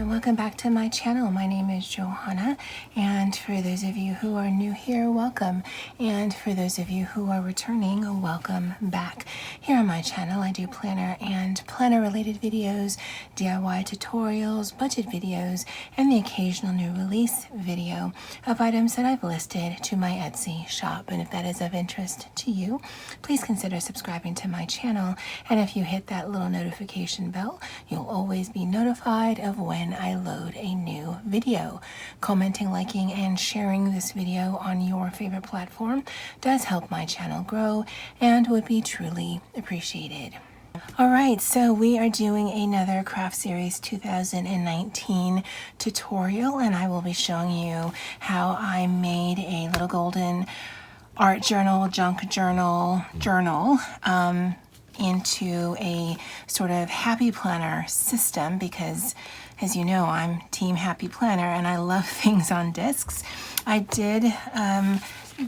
and welcome back to my channel. My name is Johanna, and for those of you who are new here, welcome, and for those of you who are returning, welcome back. Here on my channel I do planner and planner related videos, DIY tutorials, budget videos, and the occasional new release video of items that I've listed to my Etsy shop. And if that is of interest to you, please consider subscribing to my channel, and if you hit that little notification bell, you'll always be notified of when I load a new video. Commenting, liking, and sharing this video on your favorite platform does help my channel grow and would be truly appreciated. Alright, so we are doing another Craft Series 2019 tutorial, and I will be showing you how I made a little golden art journal, junk journal, into a sort of happy planner system, because as you know, I'm team happy planner and I love things on discs. I did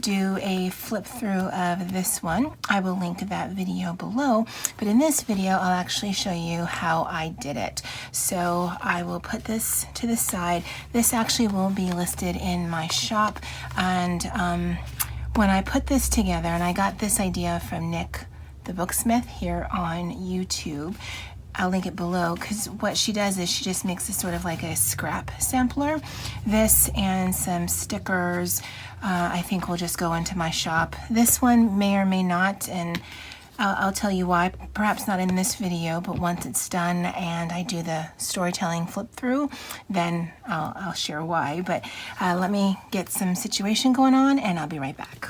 do a flip through of this one. I will link that video below, but in this video I'll actually show you how I did it. So I will put this to the side. This actually will be listed in my shop, and when I put this together, and I got this idea from Nick the Booksmith here on YouTube. I'll link it below, because what she does is she just makes this sort of like a scrap sampler. This and some stickers I think will just go into my shop. This one may or may not, and I'll tell you why, perhaps not in this video, but once it's done and I do the storytelling flip through, then I'll share why. But let me get some situation going on and I'll be right back.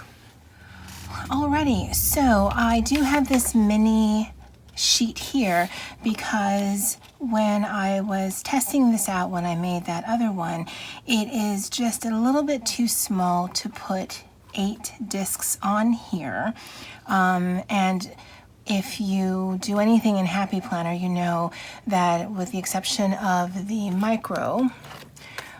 Alrighty, so I do have this mini sheet here because when I was testing this out, when I made that other one, it is just a little bit too small to put 8 discs on here. And if you do anything in Happy Planner, you know that with the exception of the micro,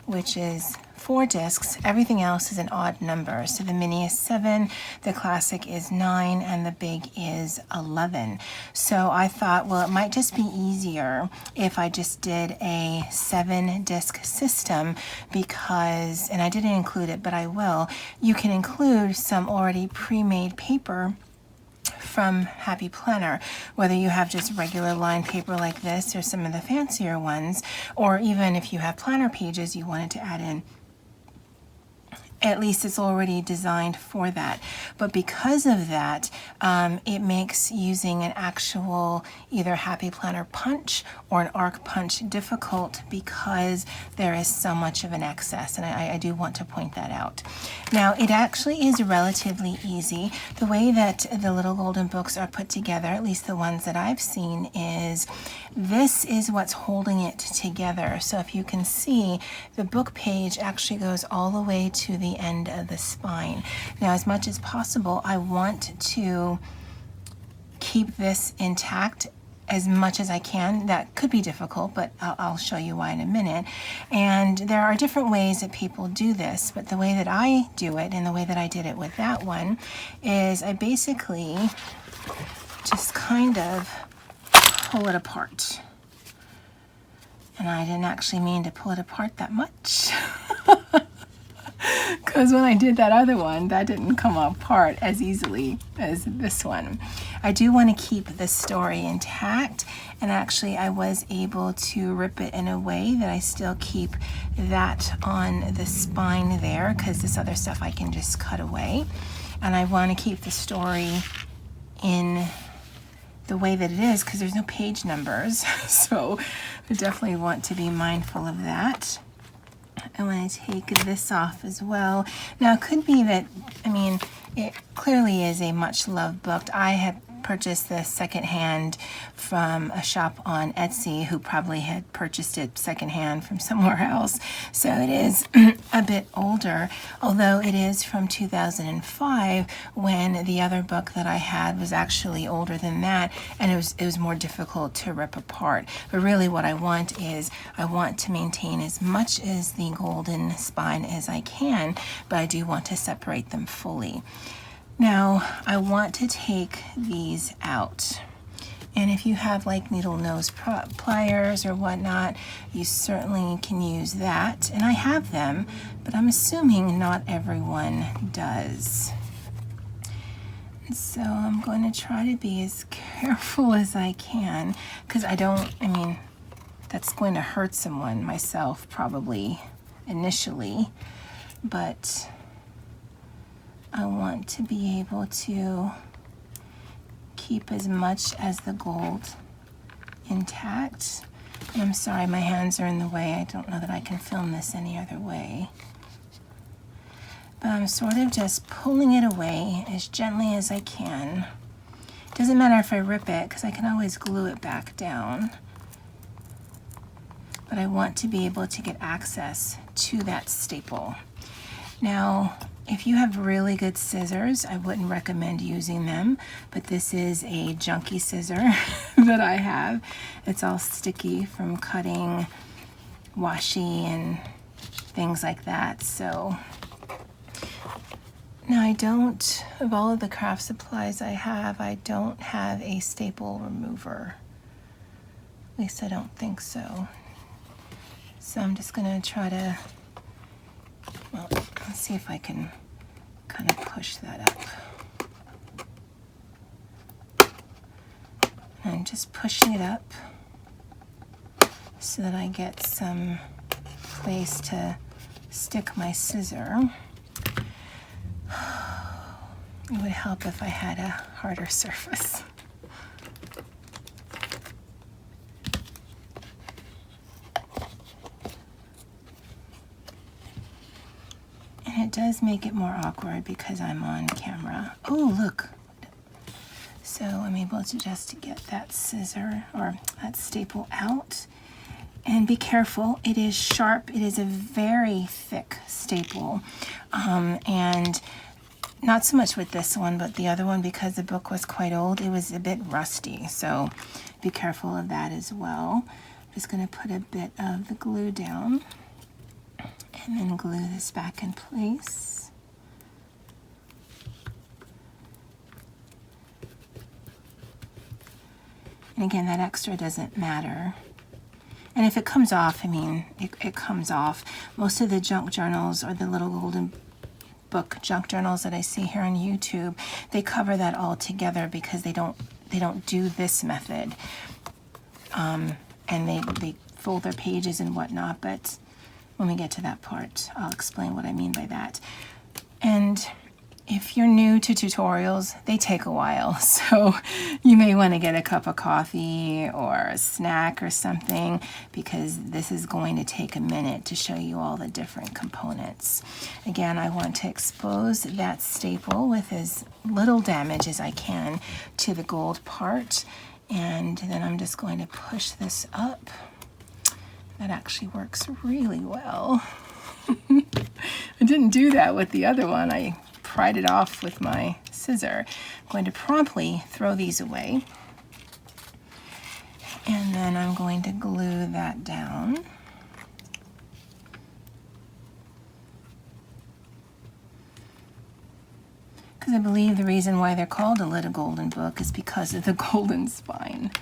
which is 4 discs, everything else is an odd number. So the mini is 7, the classic is 9, and the big is 11. So I thought, well, it might just be easier if I just did a 7-disc system, because, and I didn't include it, but I will, you can include some already pre-made paper from Happy Planner, whether you have just regular lined paper like this or some of the fancier ones, or even if you have planner pages you wanted to add in. At least it's already designed for that. But because of that, it makes using an actual either Happy Planner punch or an arc punch difficult, because there is so much of an excess, and I do want to point that out. Now, it actually is relatively easy. The way that the little golden books are put together, at least the ones that I've seen, is this is what's holding it together. So if you can see, the book page actually goes all the way to the end of the spine. Now, as much as possible, I want to keep this intact as much as I can. That could be difficult, but I'll show you why in a minute. And there are different ways that people do this, but the way that I do it, and the way that I did it with that one, is I basically just kind of pull it apart. And I didn't actually mean to pull it apart that much. Because when I did that other one, that didn't come apart as easily as this one. I do want to keep the story intact, and actually I was able to rip it in a way that I still keep that on the spine there, because this other stuff I can just cut away. And I want to keep the story in the way that it is, because there's no page numbers, so I definitely want to be mindful of that. I want to take this off as well. Now, it could be that, I mean, it clearly is a much loved book. I had purchased this secondhand from a shop on Etsy who probably had purchased it secondhand from somewhere else. So it is a bit older, although it is from 2005, when the other book that I had was actually older than that, and it was more difficult to rip apart. But really what I want is, I want to maintain as much as the golden spine as I can, but I do want to separate them fully. Now, I want to take these out, And if you have like needle nose pliers or whatnot, you certainly can use that. And I have them, but I'm assuming not everyone does. And so I'm going to try to be as careful as I can, because I mean, that's going to hurt someone, myself probably initially, but I want to be able to keep as much as the gold intact. And I'm sorry, my hands are in the way. I don't know that I can film this any other way. But I'm sort of just pulling it away as gently as I can. It doesn't matter if I rip it, because I can always glue it back down. But I want to be able to get access to that staple. Now, if you have really good scissors, I wouldn't recommend using them, but this is a junky scissor that I have. It's all sticky from cutting washi and things like that. So now I don't, of all of the craft supplies I don't have a staple remover. At least I don't think so. So I'm just gonna try to, well, let's see if I can kind of push that up. And I'm just pushing it up so that I get some place to stick my scissor. It would help if I had a harder surface. And it does make it more awkward because I'm on camera. Oh, look. So I'm able to just get that scissor or that staple out. And be careful, it is sharp. It is a very thick staple. And not so much with this one, but the other one, because the book was quite old, it was a bit rusty. So be careful of that as well. I'm just gonna put a bit of the glue down and then glue this back in place. And again, that extra doesn't matter. And if it comes off, I mean, it comes off. Most of the junk journals or the little golden book junk journals that I see here on YouTube, they cover that all together because they don't do this method. And they fold their pages and whatnot, but when we get to that part, I'll explain what I mean by that. And if you're new to tutorials, they take a while, so you may want to get a cup of coffee or a snack or something, because this is going to take a minute to show you all the different components. Again, I want to expose that staple with as little damage as I can to the gold part, and then I'm just going to push this up. That actually works really well. I didn't do that with the other one. I pried it off with my scissor. I'm going to promptly throw these away. And then I'm going to glue that down. Because I believe the reason why they're called a little golden book is because of the golden spine.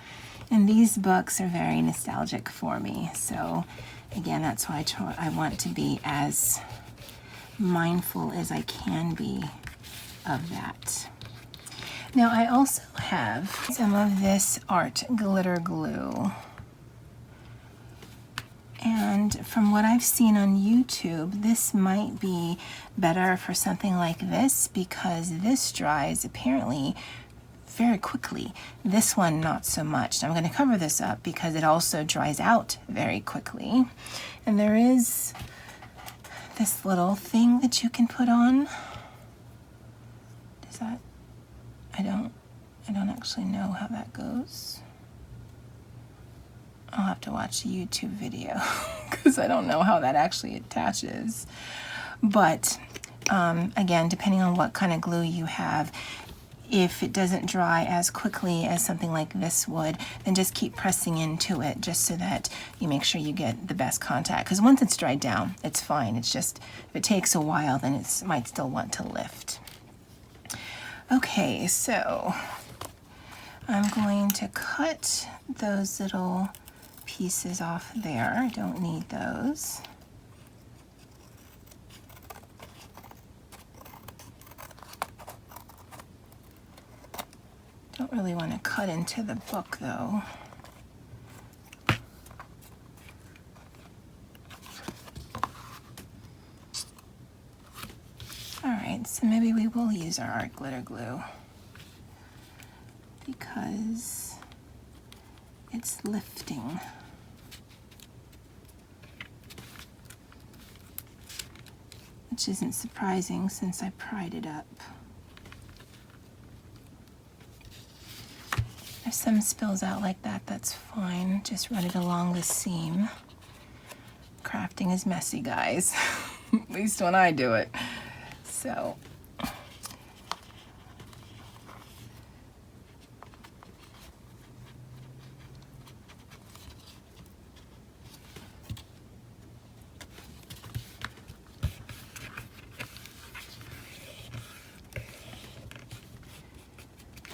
And these books are very nostalgic for me. So again, that's why I want to be as mindful as I can be of that. Now I also have some of this art glitter glue. And from what I've seen on YouTube, this might be better for something like this because this dries apparently very quickly. This one, not so much. I'm going to cover this up because it also dries out very quickly. And there is this little thing that you can put on. Does that, I don't actually know how that goes. I'll have to watch a YouTube video because I don't know how that actually attaches. But again, depending on what kind of glue you have, if it doesn't dry as quickly as something like this would, then just keep pressing into it just so that you make sure you get the best contact. Because once it's dried down, it's fine. It's just, if it takes a while, then it might still want to lift. Okay, so I'm going to cut those little pieces off there. I don't need those. Don't really want to cut into the book though. All right, so maybe we will use our art glitter glue because it's lifting. Which isn't surprising since I pried it up. If some spills out like that, that's fine. Just run it along the seam. Crafting is messy, guys. At least when I do it. So.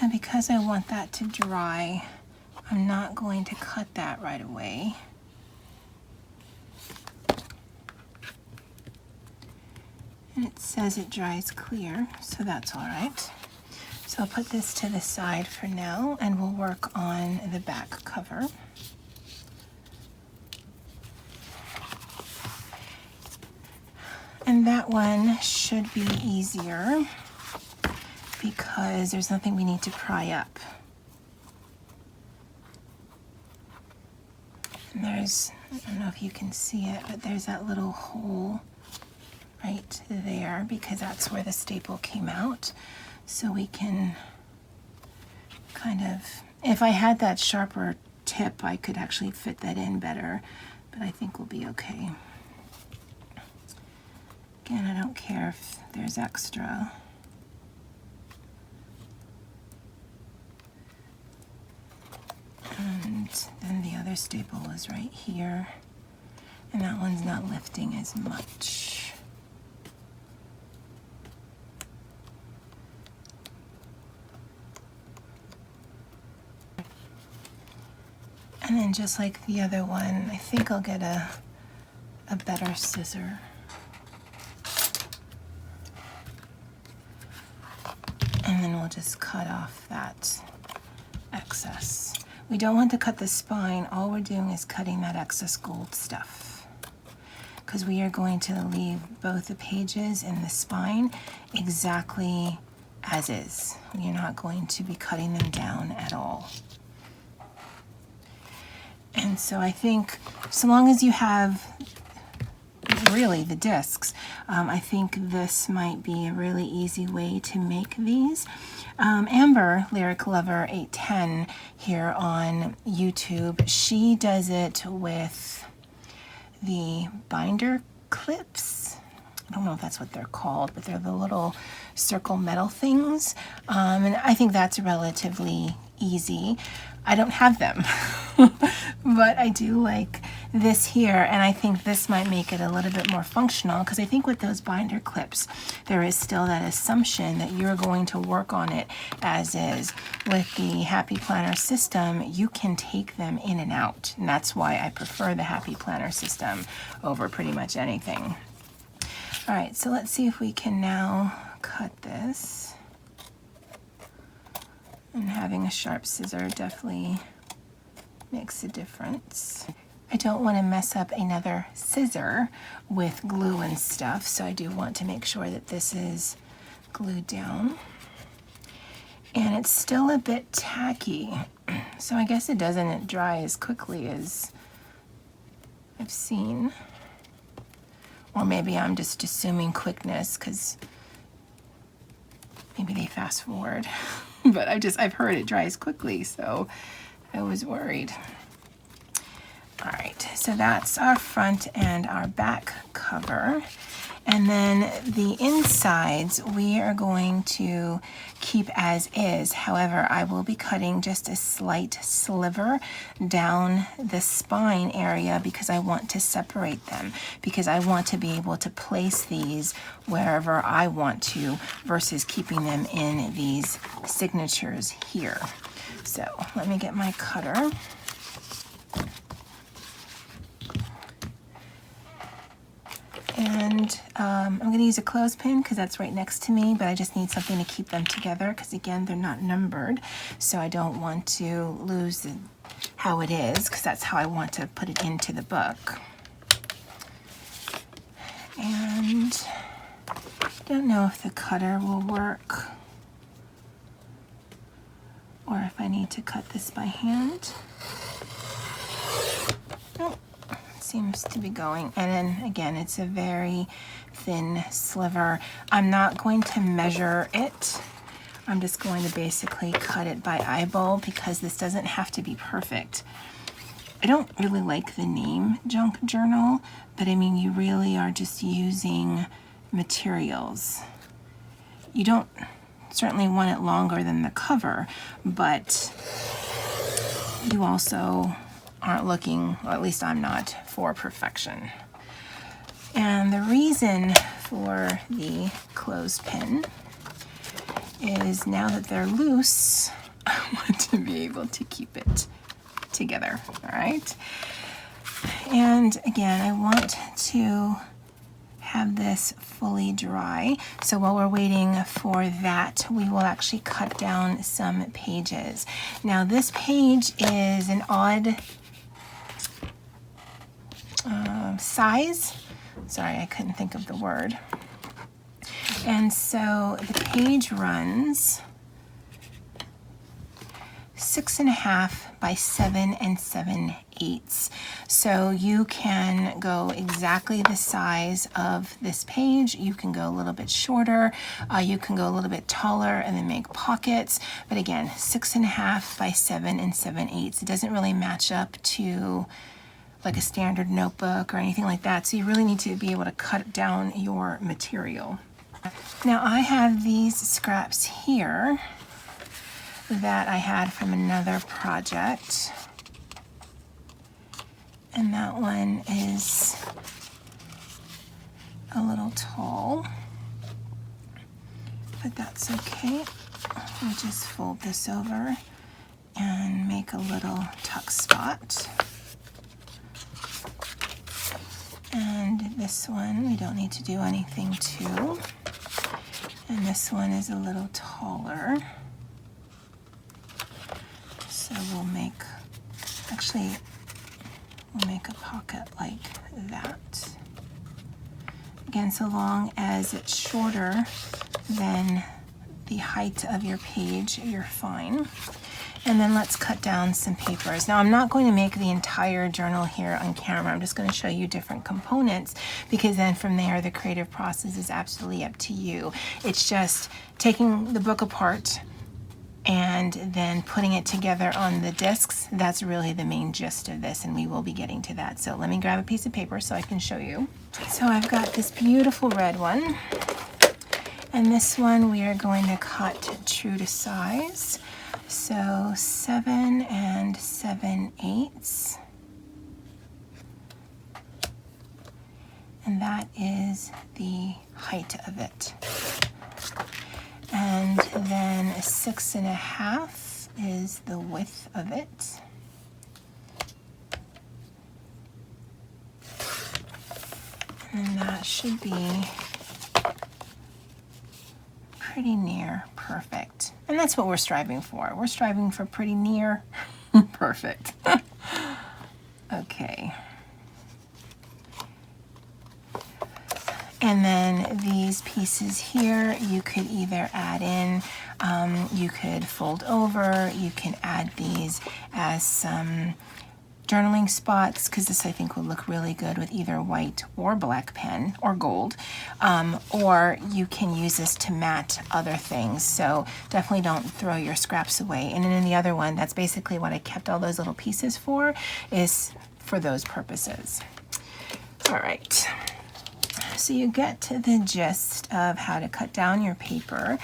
And because I want that to dry, I'm not going to cut that right away. And it says it dries clear, so that's all right. So I'll put this to the side for now, and we'll work on the back cover. And that one should be easier because there's nothing we need to pry up. And there's, I don't know if you can see it, but there's that little hole right there because that's where the staple came out. So we can kind of, if I had that sharper tip, I could actually fit that in better, but I think we'll be okay. Again, I don't care if there's extra. And then the other staple is right here, and that one's not lifting as much. And then just like the other one, I think I'll get a better scissor. And then we'll just cut off that excess. We don't want to cut the spine. All we're doing is cutting that excess gold stuff because we are going to leave both the pages and the spine exactly as is. We're not going to be cutting them down at all. And so I think so long as you have really the discs, I think this might be a really easy way to make these. Amber, Lyric Lover 810 here on YouTube, she does it with the binder clips. I don't know if that's what they're called, but they're the little circle metal things. And I think that's relatively easy. I don't have them, but I do like this here, and I think this might make it a little bit more functional because I think with those binder clips, there is still that assumption that you're going to work on it as is. With the Happy Planner system, you can take them in and out, and that's why I prefer the Happy Planner system over pretty much anything. All right, so let's see if we can now cut this. And having a sharp scissor definitely makes a difference. I don't want to mess up another scissor with glue and stuff, so I do want to make sure that this is glued down. And it's still a bit tacky, so I guess it doesn't dry as quickly as I've seen. Or maybe I'm just assuming quickness because maybe they fast forward. But I've heard it dries quickly, so I was worried. All right, so that's our front and our back cover. And then the insides we are going to keep as is. However, I will be cutting just a slight sliver down the spine area because I want to separate them, because I want to be able to place these wherever I want to versus keeping them in these signatures here. So let me get my cutter. And I'm going to use a clothespin because that's right next to me, but I just need something to keep them together because, again, they're not numbered, so I don't want to lose how it is because that's how I want to put it into the book. And I don't know if the cutter will work or if I need to cut this by hand. Nope. Seems to be going, and then again it's a very thin sliver. I'm not going to measure it. I'm just going to basically cut it by eyeball because this doesn't have to be perfect. I don't really like the name junk journal, but I mean you really are just using materials. You don't certainly want it longer than the cover, but you also aren't looking, or at least I'm not, for perfection. And the reason for the clothespin is now that they're loose, I want to be able to keep it together, all right? And again, I want to have this fully dry. So while we're waiting for that, we will actually cut down some pages. Now this page is an odd size. Sorry, I couldn't think of the word. And so the page runs 6.5 by 7 7/8. So you can go exactly the size of this page. You can go a little bit shorter. You can go a little bit taller and then make pockets. But again, 6.5 by 7 7/8. It doesn't really match up to like a standard notebook or anything like that. So you really need to be able to cut down your material. Now I have these scraps here that I had from another project. And that one is a little tall, but that's okay. We'll just fold this over and make a little tuck spot. And this one we don't need to do anything to. And this one is a little taller. So we'll make a pocket like that. Again, so long as it's shorter than the height of your page, you're fine. And then let's cut down some papers. Now I'm not going to make the entire journal here on camera. I'm just going to show you different components because then from there the creative process is absolutely up to you. It's just taking the book apart and then putting it together on the discs. That's really the main gist of this, and we will be getting to that. So let me grab a piece of paper so I can show you. So I've got this beautiful red one, and this one we are going to cut true to size. So 7 7/8, and that is the height of it. And then 6.5 is the width of it. And that should be pretty near perfect. And that's what we're striving for. We're striving for pretty near perfect. Okay. And then these pieces here, you could either add in, you could fold over, you can add these as some journaling spots, because this I think will look really good with either white or black pen or gold, or you can use this to mat other things. So definitely don't throw your scraps away. And then in the other one, that's basically what I kept all those little pieces for, is for those purposes. All right. So you get to the gist of how to cut down your paper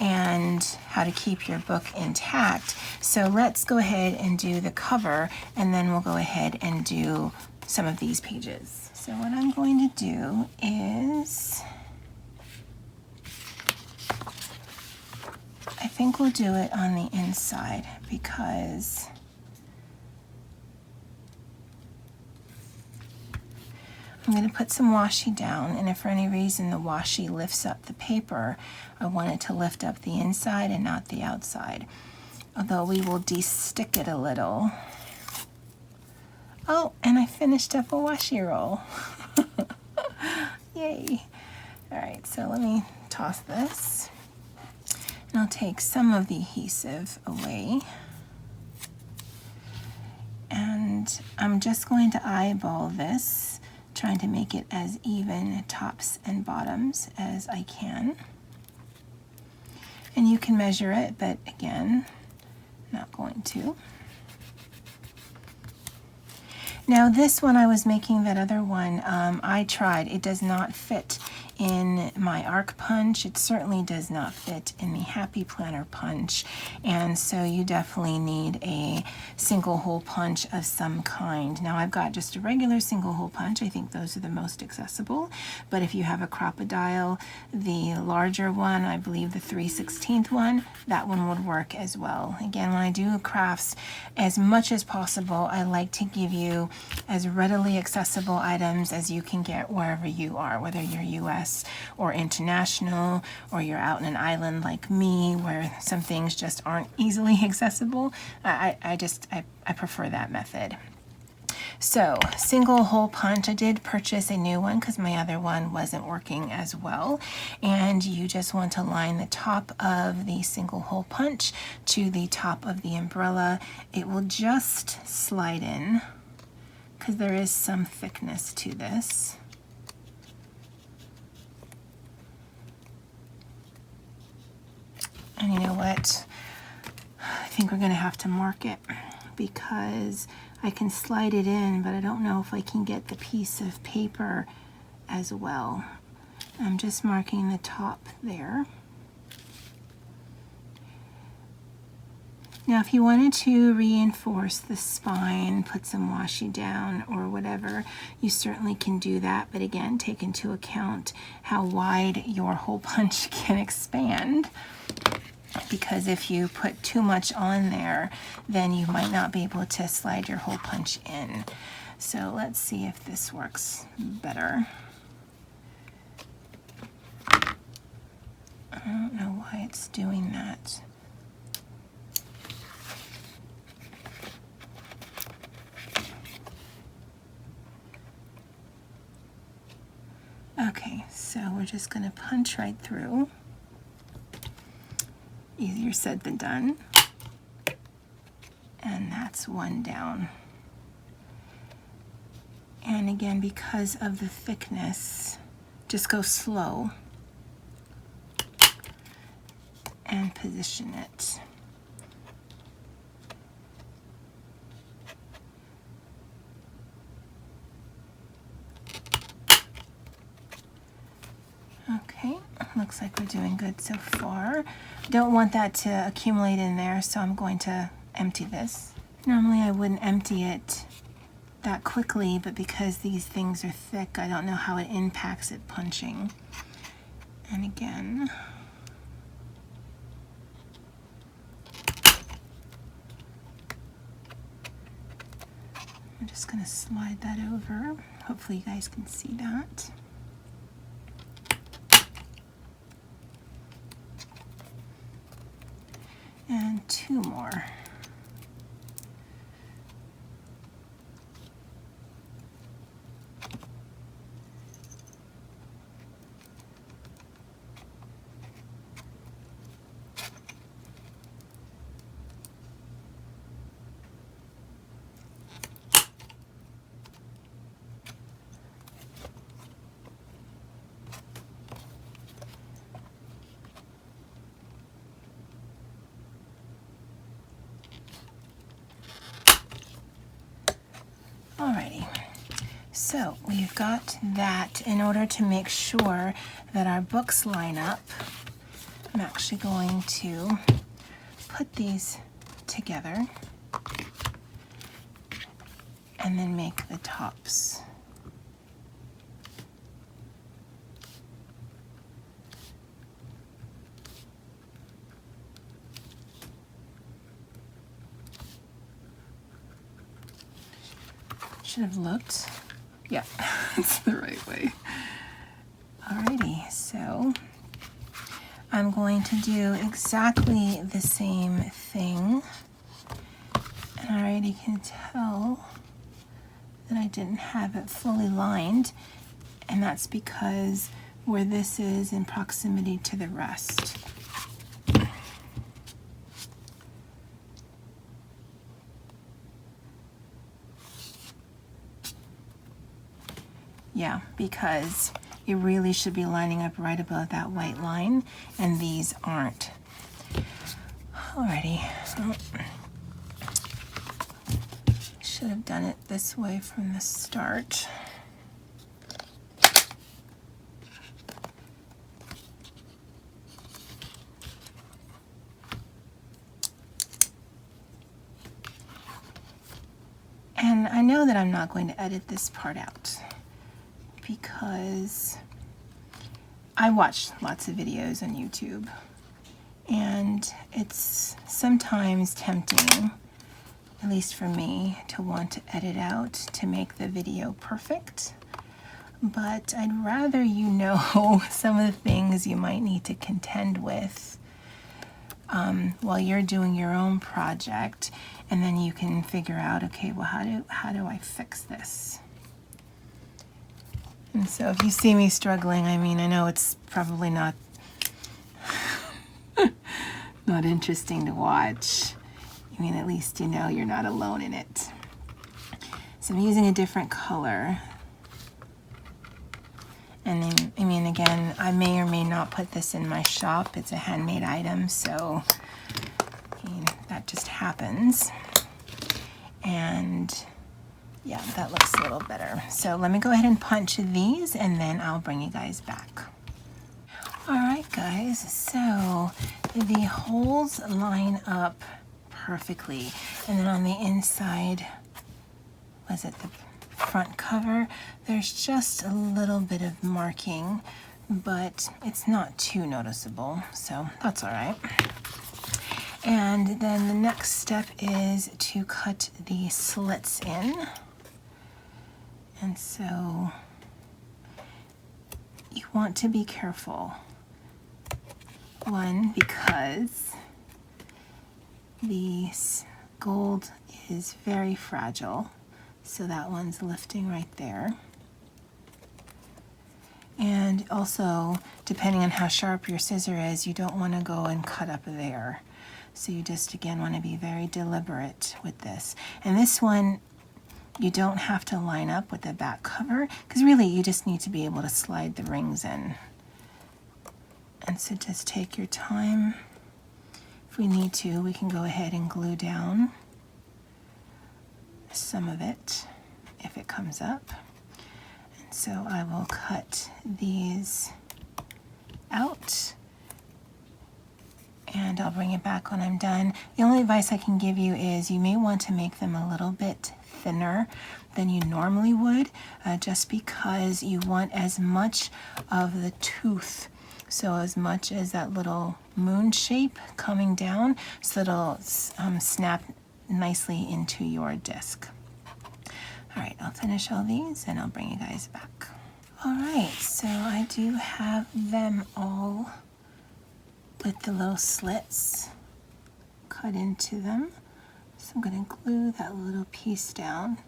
and how to keep your book intact. So let's go ahead and do the cover, and then we'll go ahead and do some of these pages. So what I'm going to do is I I think we'll do it on the inside because I'm going to put some washi down, and if for any reason the washi lifts up the paper, I want it to lift up the inside and not the outside. Although we will de-stick it a little. Oh, and I finished up a washi roll. Yay. All right, so let me toss this. And I'll take some of the adhesive away. And I'm just going to eyeball this, trying to make it as even tops and bottoms as I can. And you can measure it, but again, not going to. Now this one I was making, that other one, I tried. It does not fit in my arc punch. It certainly does not fit in the Happy Planner punch, and so you definitely need a single hole punch of some kind. Now I've got just a regular single hole punch. I think those are the most accessible, but if you have a crocodile, the larger one, I believe the 3/16 one, that one would work as well. Again, when I do crafts, as much as possible, I like to give you as readily accessible items as you can get wherever you are, whether you're US or international, or you're out in an island like me where some things just aren't easily accessible. I prefer that method. So single hole punch, I did purchase a new one because my other one wasn't working as well, and you just want to line the top of the single hole punch to the top of the umbrella. It will just slide in because there is some thickness to this. And you know what? I think we're going to have to mark it because I can slide it in, but I don't know if I can get the piece of paper as well. I'm just marking the top there. Now, if you wanted to reinforce the spine, put some washi down or whatever, you certainly can do that. But again, take into account how wide your hole punch can expand, because if you put too much on there, then you might not be able to slide your hole punch in. So let's see if this works better. I don't know why it's doing that. Okay, so we're just going to punch right through. Easier said than done. And that's one down. And again, because of the thickness, just go slow and position it. Okay, looks like we're doing good so far. Don't want that to accumulate in there, so I'm going to empty this. Normally I wouldn't empty it that quickly, but because these things are thick, I don't know how it impacts it punching. And again, I'm just going to slide that over. Hopefully you guys can see that. And two more. Alrighty, so we've got that. In order to make sure that our books line up, I'm actually going to put these together and then make the tops. should have looked. Yeah, it's the right way. Alrighty, so I'm going to do exactly the same thing. And I already can tell that I didn't have it fully lined, and that's because where this is in proximity to the rest. Yeah, because it really should be lining up right above that white line, and these aren't. Alrighty, well, should have done it this way from the start. And I know that I'm not going to edit this part out because I watch lots of videos on YouTube, and it's sometimes tempting, at least for me, to want to edit out to make the video perfect. But I'd rather you know some of the things you might need to contend with while you're doing your own project, and then you can figure out, okay, well, how do I fix this? And so if you see me struggling, I mean, I know it's probably not not interesting to watch. I mean, at least you know you're not alone in it. So I'm using a different color. And then, I mean, again, I may or may not put this in my shop. It's a handmade item, so I mean, that just happens. And yeah, that looks a little better. So let me go ahead and punch these, and then I'll bring you guys back. All right, guys, so the holes line up perfectly. And then on the inside, was it the front cover? There's just a little bit of marking, but it's not too noticeable, so that's all right. And then the next step is to cut the slits in. And so you want to be careful. One, because the gold is very fragile. So that one's lifting right there. And also, depending on how sharp your scissor is, you don't want to go and cut up there. So you just, again, want to be very deliberate with this. And this one, you don't have to line up with the back cover, because really you just need to be able to slide the rings in. And so just take your time. If we need to, we can go ahead and glue down some of it if it comes up. And so I will cut these out, and I'll bring it back when I'm done. The only advice I can give you is you may want to make them a little bit thinner than you normally would, just because you want as much of the tooth, so as much as that little moon shape coming down, so it'll snap nicely into your disc. All right, I'll finish all these and I'll bring you guys back. All right, so I do have them all with the little slits cut into them. So I'm going to glue that little piece down.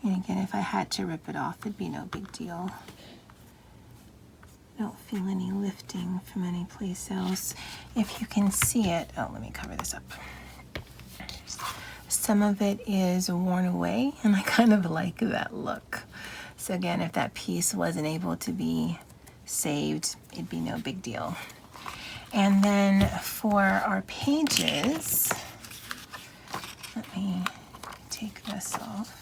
And again, if I had to rip it off, it'd be no big deal. I don't feel any lifting from any place else. If you can see it, oh, let me cover this up. Some of it is worn away, and I kind of like that look. So again, if that piece wasn't able to be saved, it'd be no big deal. And then for our pages, let me take this off.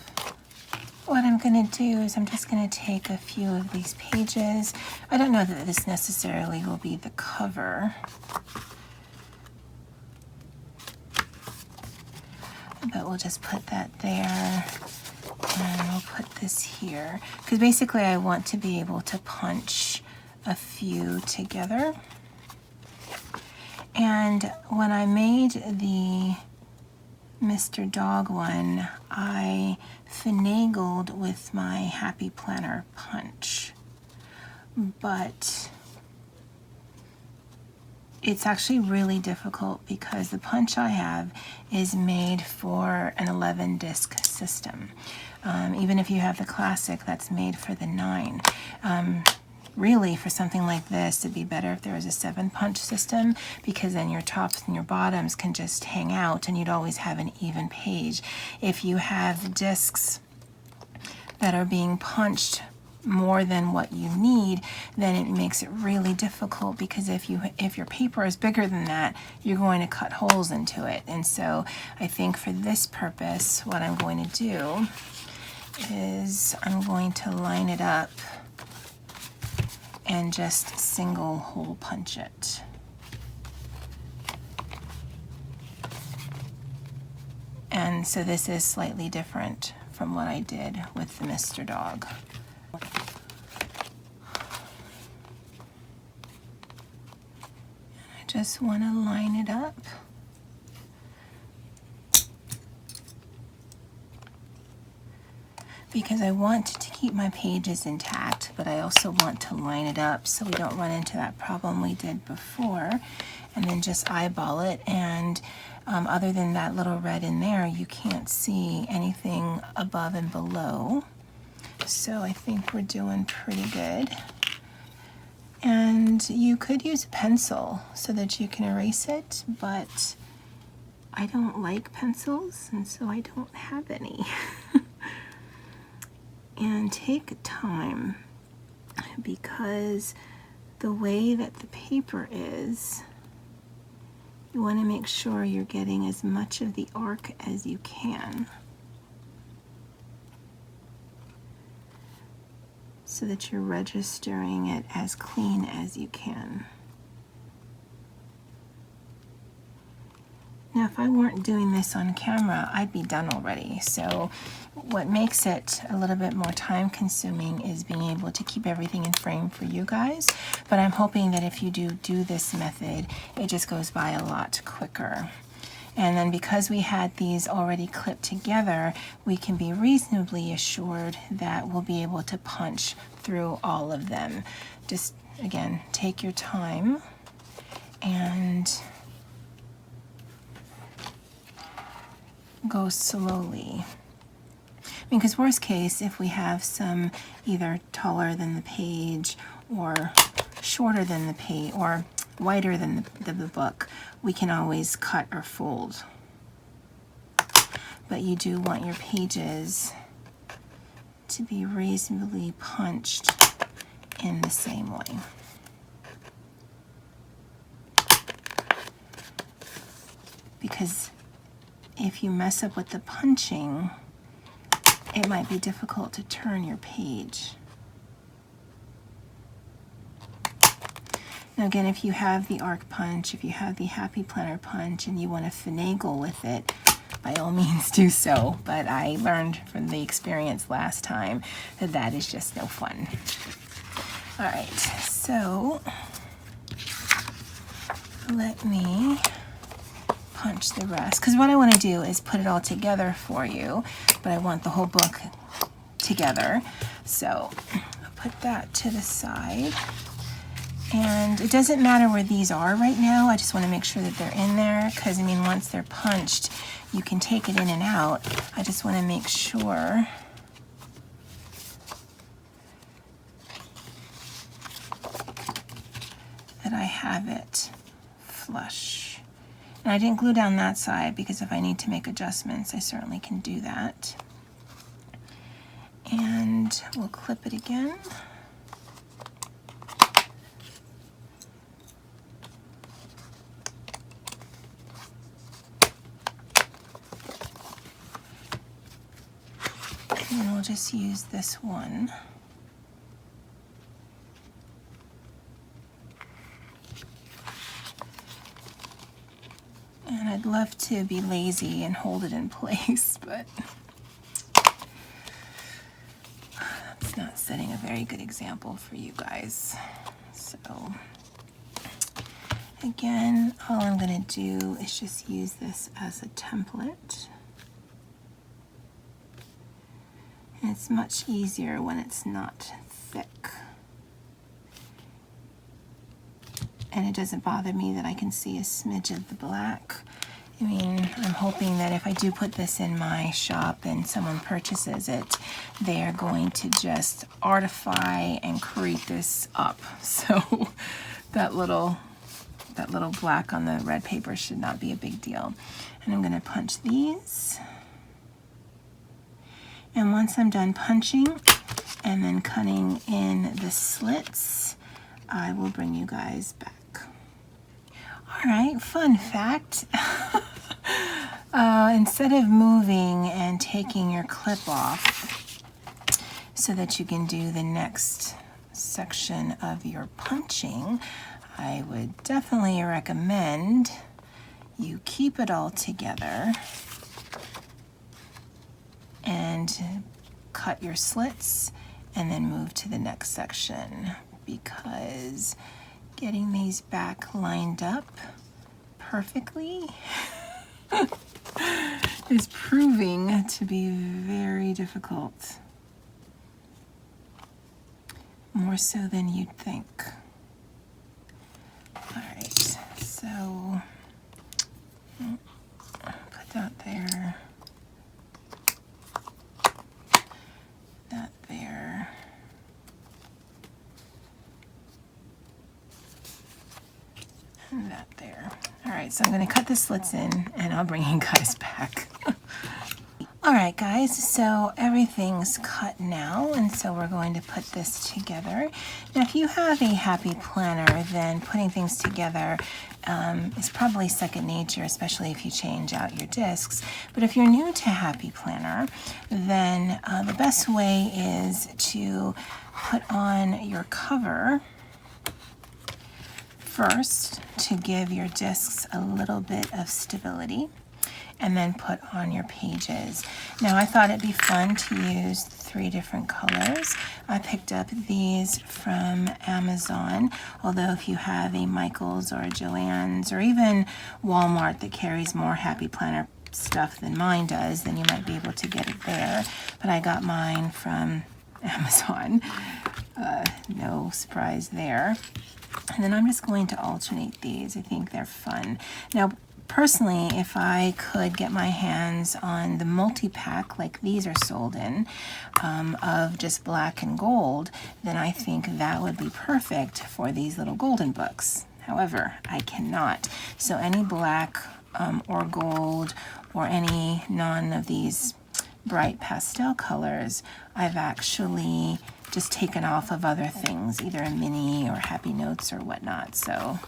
What I'm going to do is I'm just going to take a few of these pages. I don't know that this necessarily will be the cover, but we'll just put that there, and we'll put this here, because basically I want to be able to punch a few together. And when I made the Mr. Dog one, I finagled with my Happy Planner punch, but it's actually really difficult because the punch I have is made for an 11 disc system. Even if you have the classic, that's made for the 9. Really, for something like this, it'd be better if there was a 7 punch system, because then your tops and your bottoms can just hang out and you'd always have an even page. If you have discs that are being punched more than what you need, then it makes it really difficult, because if your paper is bigger than that, you're going to cut holes into it. And so I think for this purpose, what I'm going to do is I'm going to line it up and just single hole punch it. And so this is slightly different from what I did with the Mr. Dog. I just want to line it up. Because I want to keep my pages intact, but I also want to line it up so we don't run into that problem we did before. And then just eyeball it, and other than that little red in there, you can't see anything above and below. So I think we're doing pretty good. And you could use a pencil so that you can erase it, but I don't like pencils, and so I don't have any. And take time, because the way that the paper is, you want to make sure you're getting as much of the arc as you can, so that you're registering it as clean as you can. Now, if I weren't doing this on camera, I'd be done already. So what makes it a little bit more time consuming is being able to keep everything in frame for you guys. But I'm hoping that if you do this method, it just goes by a lot quicker. And then because we had these already clipped together, we can be reasonably assured that we'll be able to punch through all of them. Just, again, take your time and go slowly. Because worst case, if we have some either taller than the page or shorter than the page or wider than the book, we can always cut or fold. But you do want your pages to be reasonably punched in the same way. Because if you mess up with the punching, it might be difficult to turn your page. Now again, if you have the arc punch, if you have the Happy Planner punch and you want to finagle with it, by all means do so. But I learned from the experience last time that that is just no fun. All right, so let me punch the rest, because what I want to do is put it all together for you, but I want the whole book together. So I'll put that to the side. And it doesn't matter where these are right now. I just want to make sure that they're in there, because I mean, once they're punched, you can take it in and out. I just want to make sure that I have it flush. And I didn't glue down that side, because if I need to make adjustments, I certainly can do that. And we'll clip it again. And we'll just use this one. And I'd love to be lazy and hold it in place, but that's not setting a very good example for you guys. So, Again, all I'm going to do is just use this as a template. And it's much easier when it's not thick. And it doesn't bother me that I can see a smidge of the black. I mean, I'm hoping that if I do put this in my shop and someone purchases it, they are going to just artify and create this up. So that little black on the red paper should not be a big deal. And I'm going to punch these. And once I'm done punching and then cutting in the slits, I will bring you guys back. All right, fun fact. Instead of moving and taking your clip off so that you can do the next section of your punching, I would definitely recommend you keep it all together and cut your slits and then move to the next section, because getting these back lined up perfectly is proving to be very difficult. More so than you'd think. All right, so put that there, that there. And that there. All right, so I'm going to cut the slits in and I'll bring you guys back. All right, guys, so everything's cut now, and so we're going to put this together. Now, if you have a happy planner, then putting things together is probably second nature, especially if you change out your discs. But if you're new to Happy Planner, then the best way is to put on your cover first to give your discs a little bit of stability, and then put on your pages. Now, I thought it'd be fun to use 3 different colors. I picked up these from Amazon, although if you have a Michael's or a Joann's or even Walmart that carries more Happy Planner stuff than mine does, then you might be able to get it there. But I got mine from Amazon. No surprise there. And then I'm just going to alternate these. I think they're fun. Now, personally, if I could get my hands on the multi-pack like these are sold in, of just black and gold, then I think that would be perfect for these little golden books. However, I cannot. So any black or gold or any none of these bright pastel colors, I've actually just taken off of other things, either a mini or Happy Notes or whatnot. So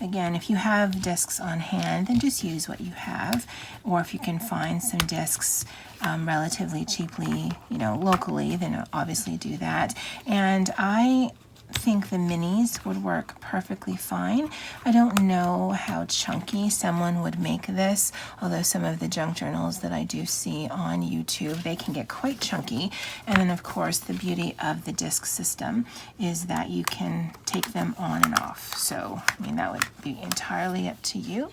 again, if you have discs on hand, then just use what you have. Or if you can find some discs relatively cheaply, locally, then obviously do that. And I think the minis would work perfectly fine. I don't know how chunky someone would make this, although some of the junk journals that I do see on YouTube, they can get quite chunky. And then of course the beauty of the disc system is that you can take them on and off. So that would be entirely up to you.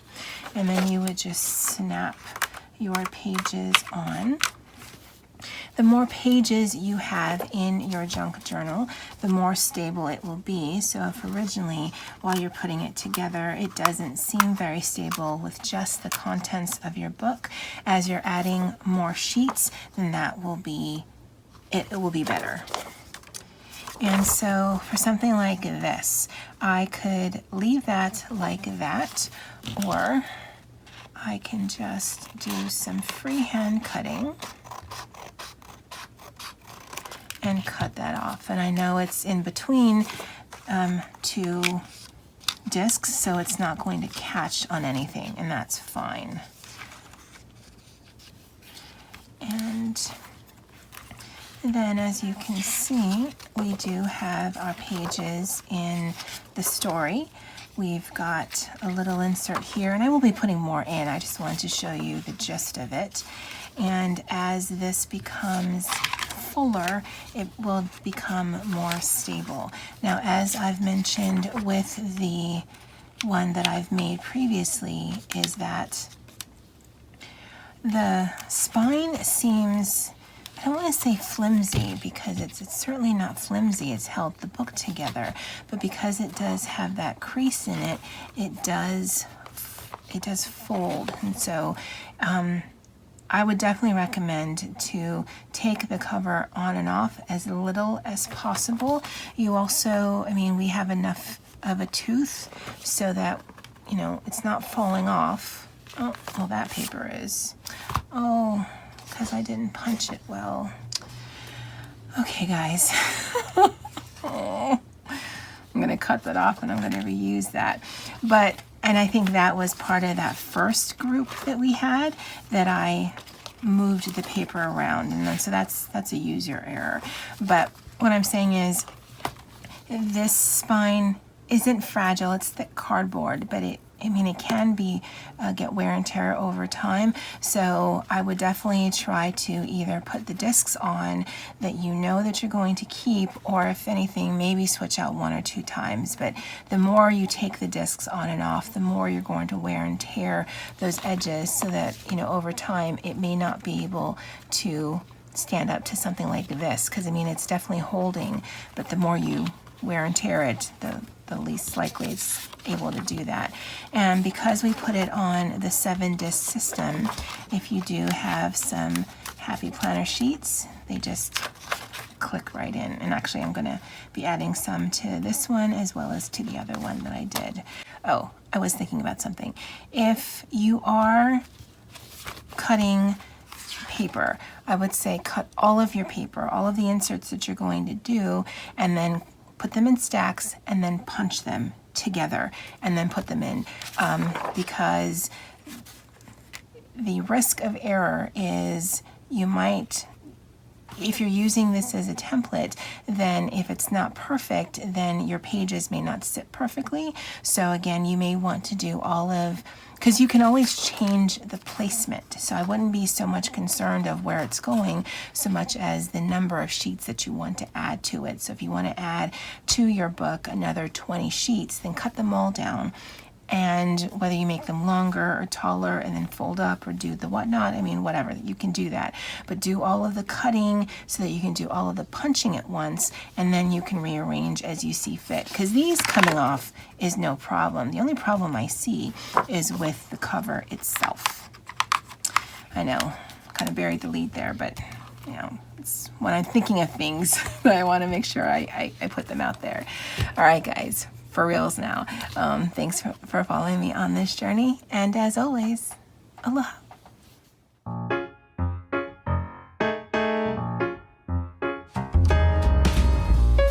And then you would just snap your pages on. The more pages you have in your junk journal, the more stable it will be. So if originally, while you're putting it together, it doesn't seem very stable with just the contents of your book, as you're adding more sheets, then it will be better. And so for something like this, I could leave that like that, or I can just do some freehand cutting and cut that off. And I know it's in between 2 discs, so it's not going to catch on anything, and that's fine. And then, as you can see, we do have our pages in the story. We've got a little insert here, and I will be putting more in. I just wanted to show you the gist of it. And as this becomes fuller, it will become more stable. Now, as I've mentioned with the one that I've made previously is that the spine seems, I don't want to say flimsy because it's certainly not flimsy, it's held the book together, but because it does have that crease in it, it does fold. And so I would definitely recommend to take the cover on and off as little as possible. You also, I mean, we have enough of a tooth so that, you know, it's not falling off. Oh, well, that paper is. Oh, because I didn't punch it well. Okay, guys. Oh, I'm going to cut that off and I'm going to reuse that. And I think that was part of that first group that we had that I moved the paper around. And then, so that's a user error. But what I'm saying is this spine isn't fragile, it's thick cardboard, but it can be get wear and tear over time. So I would definitely try to either put the discs on that you know that you're going to keep, or if anything, maybe switch out 1 or 2 times. But the more you take the discs on and off, the more you're going to wear and tear those edges, so that, you know, over time it may not be able to stand up to something like this, because I mean, it's definitely holding, but the more you wear and tear it, the least likely it's able to do that. And because we put it on the 7-disc system, if you do have some Happy Planner sheets, they just click right in. And actually I'm going to be adding some to this one as well as to the other one that I did. Oh, I was thinking about something. If you are cutting paper, I would say cut all of your paper, all of the inserts that you're going to do, and then put them in stacks and then punch them together and then put them in, because the risk of error is you might, if you're using this as a template, then if it's not perfect, then your pages may not sit perfectly. So again, you may want to do all of, because you can always change the placement. So I wouldn't be so much concerned of where it's going so much as the number of sheets that you want to add to it. So if you want to add to your book another 20 sheets, then cut them all down. And whether you make them longer or taller and then fold up or do the whatnot, I mean, whatever, you can do that. But do all of the cutting so that you can do all of the punching at once, and then you can rearrange as you see fit. Because these coming off is no problem. The only problem I see is with the cover itself. I know, kind of buried the lead there, but you know, it's when I'm thinking of things that I want to make sure I put them out there. All right, guys. For reals now. Thanks for following me on this journey. And as always, aloha.